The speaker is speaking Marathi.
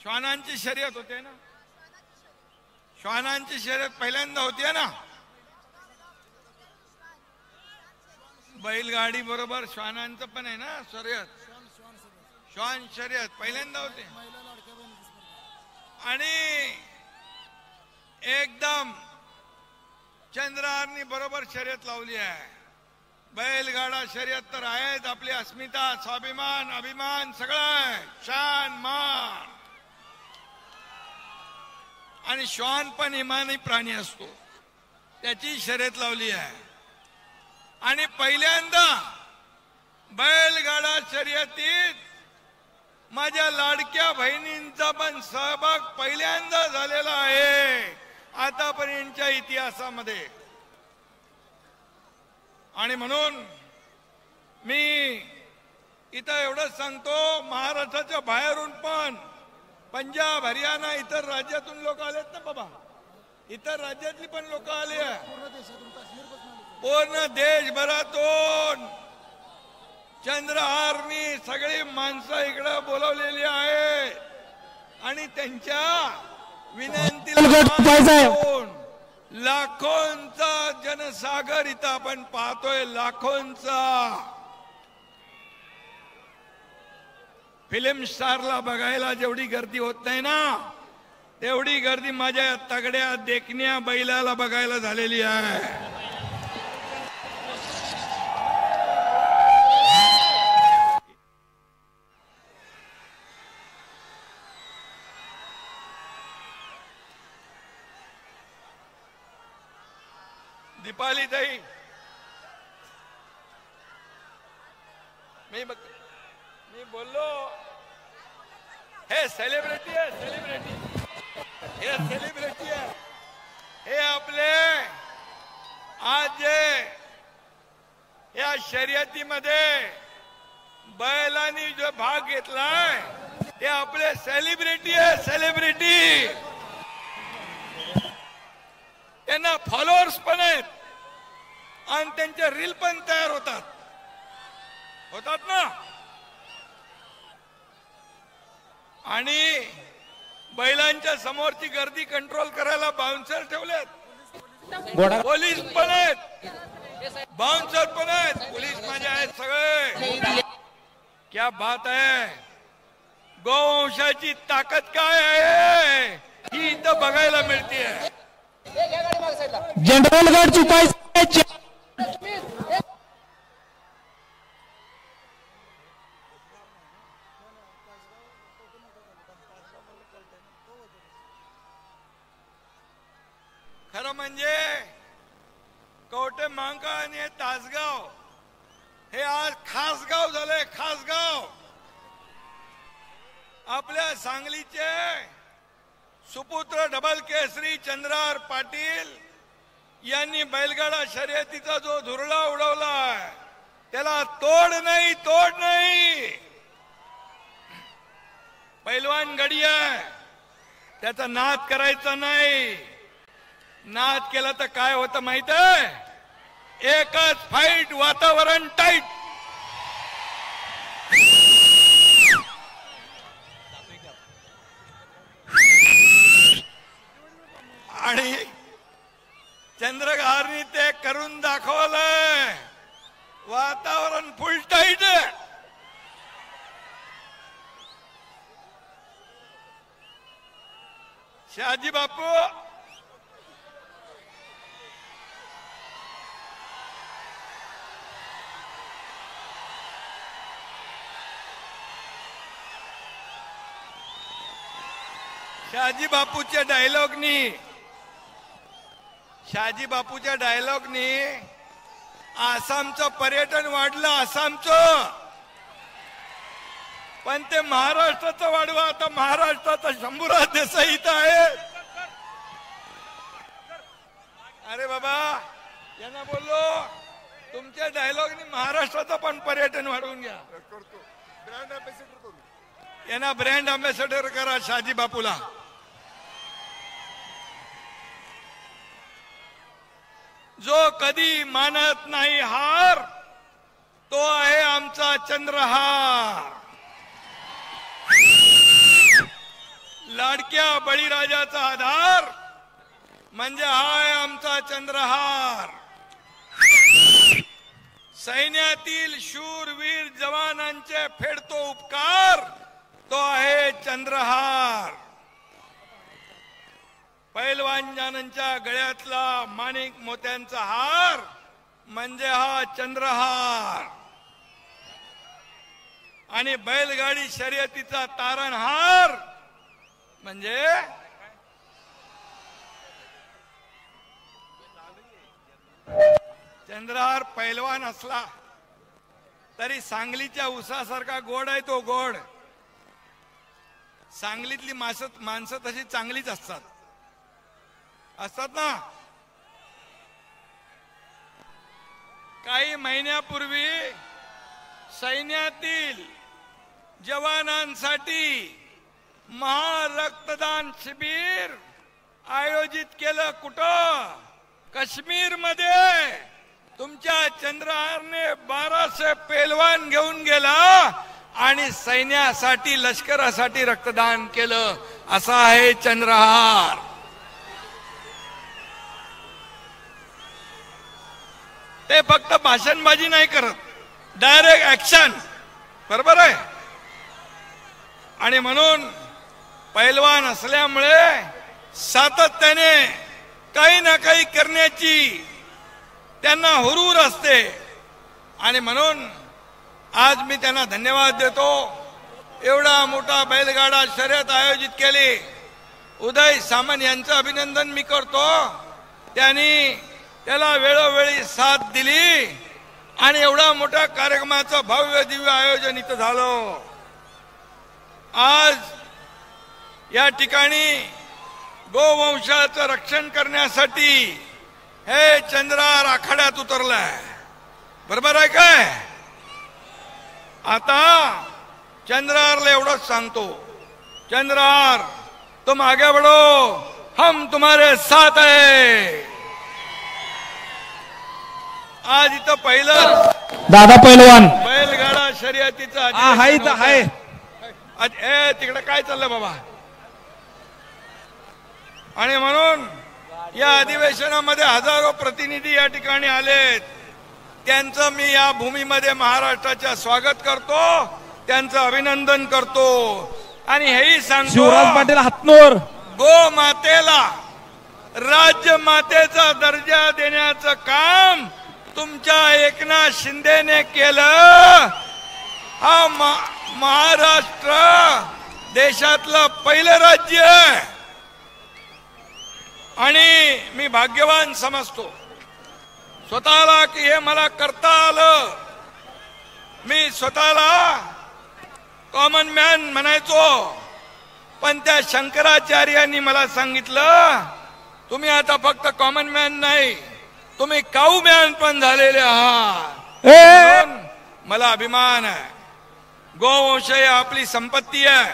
श्वानांची शर्यत होते ना, श्वानांची शर्यत पहिल्यांदा होते ना, बैलगाडी बरोबर श्वानांचं पण आहे ना शर्यत, श्वान शर्यत पहिल्यांदा होते. आणि एकदम चंद्रहारनी बरोबर शर्यत लावली आहे. बैलगाडा शर्यत तर आहेच, आपली अस्मिता, स्वाभिमान, अभिमान सगळं आहे, शान मान. आणि श्वान पण इमानी प्राणी असतो, त्याची शर्यत लावली आहे. आणि पहिल्यांदा बैलगाडा शर्यतीत माझ्या लाडक्या बहिणींचा पण सहभाग पहिल्यांदा झालेला आहे आतापर्यंतच्या इतिहासामध्ये. आणि म्हणून मी इथं एवढंच सांगतो, महाराष्ट्राच्या बाहेरून पण, पंजाब, हरियाणा, इतर राज्यातून लोक आलेत ना बाबा, इतर राज्यातली पण लोक आली आहे, पूर्ण देशभरातून चंद्रहारनी सगळी माणसं इकडे बोलवलेली आहे. आणि त्यांच्या विनंतीला लाखोंचा जनसागर इथं आपण पाहतोय, लाखोंचा. फिल्म स्टारला बघायला जेवढी गर्दी होत नाही ना, तेवढी गर्दी माझ्या तगड्या देखण्या बैलाला बघायला झालेली आहे. दीपाली ताई, मी बोललो, हे सेलिब्रिटी आहे, सेलिब्रिटी, हे सेलिब्रिटी आहे. हे आपले आज जे या शर्यतीमध्ये बैलांनी जो भाग घेतलाय ते आपले सेलिब्रिटी आहे, सेलिब्रिटी. त्यांना फॉलोअर्स पण आहेत आणि त्यांचे रील पण तयार होतात ना. आणि बैलांच्या समोरची गर्दी कंट्रोल करायला बाउन्सर ठेवलेत, पोलीस पण आहेत, बाउन्सर पण आहेत, पोलीस माझे आहेत सगळे. क्या बात आहे. गोवंशाची ताकद काय आहे ही इथं बघायला मिळते. जनरल चुकाय खरं म्हणजे कवटे महांकाळ आणि तासगाव हे आज खास गाव झाले, खास गाव. आपल्या सांगलीचे सुपुत्र डबल केसरी चंद्रहार पाटील यांनी बैलगाडा शर्यतीचा जो धुरळा उडवलाय त्याला तोड नाही, तोड नाही. पैलवान गडी आहे, त्याचा नाद करायचा नाही. नाद केला तर काय होतं माहित आहे? एकच फाईट, वातावरण टाईट. आणि चंद्रहारनी ते करून दाखवलंय, वातावरण फुल टाईट. शहाजी बापू शहाजी बापूच्या डायलॉगनी आसामचं पर्यटन वाढलं, आसामचं. पण ते महाराष्ट्राचं वाढवा. आता महाराष्ट्राचा शंभूराज देसाई इथं आहे. अरे बाबा, यांना बोललो तुमच्या डायलॉगनी महाराष्ट्राचं पण पर्यटन वाढवून घ्या. ब्रँड अँबॅसेडर करू, यांना ब्रँड अँबॅसेडर करा शहाजी बापूला. जो कधी मानत नाही हार तो आहे आमचा चंद्रहार. लाडक्या बळीराजाचा आधार म्हणजे हाय आमचा चंद्रहार. सैन्यातील शूरवीर जवानांचे फेडतो उपकार तो आहे चंद्रहार. पैलवानांच्या गळ्यातला माणिक मोत्यांचा हार म्हणजे हा चंद्रहार. आणि बैलगाडी शर्यतीचा तारणहार म्हणजे चंद्रहार. पैलवान असला तरी सांगलीच्या उसासारखा गोड आहे तो गोड. सांगलीतली माणसं तशी चांगलीच असतात ना. काही महिन्यापूर्वी सैन्यातील जवानांसाठी महारक्तदान शिबिर आयोजित केलं. कुठं? काश्मीर मध्ये. तुमच्या चंद्रहारने 1200 पेलवान घेऊन गेला आणि सैन्यासाठी लष्करासाठी रक्तदान केलं. असा आहे चंद्रहार. ते फक्त भाषणबाजी नाही करत, डायरेक्ट ऍक्शन. बरोबर आहे. आणि म्हणून पैलवान असल्यामुळे सातत्याने काही ना काही करण्याची त्यांना हुरूर असते. आणि म्हणून आज मी त्यांना धन्यवाद देतो. एवढा मोठा बैलगाडा शर्यत आयोजित केली. उदय सामंत यांचं अभिनंदन मी करतो. त्यांनी त्याला वेळोवेळी साथ दिली आणि एवढा मोठ्या कार्यक्रमाचं भव्य दिव्य आयोजन इथं झालं. आज या ठिकाणी गोवंशाचं रक्षण करण्यासाठी हे चंद्रहार आखाड्यात उतरलाय. बरोबर आहे काय? आता चंद्रहारला एवढंच सांगतो, चंद्रहार तुम आगे बढ़ो, हम तुम्हारे साथ है. आज इथं पहिलं दादा पैलवान बैलगाडा शर्यतीचा आहे. तिकडे काय चाललंय बाबा? आणि म्हणून या अधिवेशनामध्ये हजारो प्रतिनिधी या ठिकाणी आलेत. त्यांचं मी या भूमीमध्ये महाराष्ट्राच्या स्वागत करतो, त्यांचं अभिनंदन करतो. आणि हेही सांगतो, शिवराज पाटील हातनूर, गो मातेला राज्य मातेचा दर्जा देण्याचं काम तुमच्या एकनाथ शिंदेने केलं. हा महाराष्ट्र देशातलं पहिलं राज्य आहे आणि मी भाग्यवान समजतो स्वतःला की हे मला करता आलं. मी स्वतःला कॉमन मॅन म्हणायचो, पण त्या शंकराचार्यांनी मला सांगितलं तुम्ही आता फक्त कॉमन मॅन नाही, तुम्ही काऊ मॅन पण झालेले आहात. मला अभिमान आहे. गोवंश ही आपली संपत्ती आहे.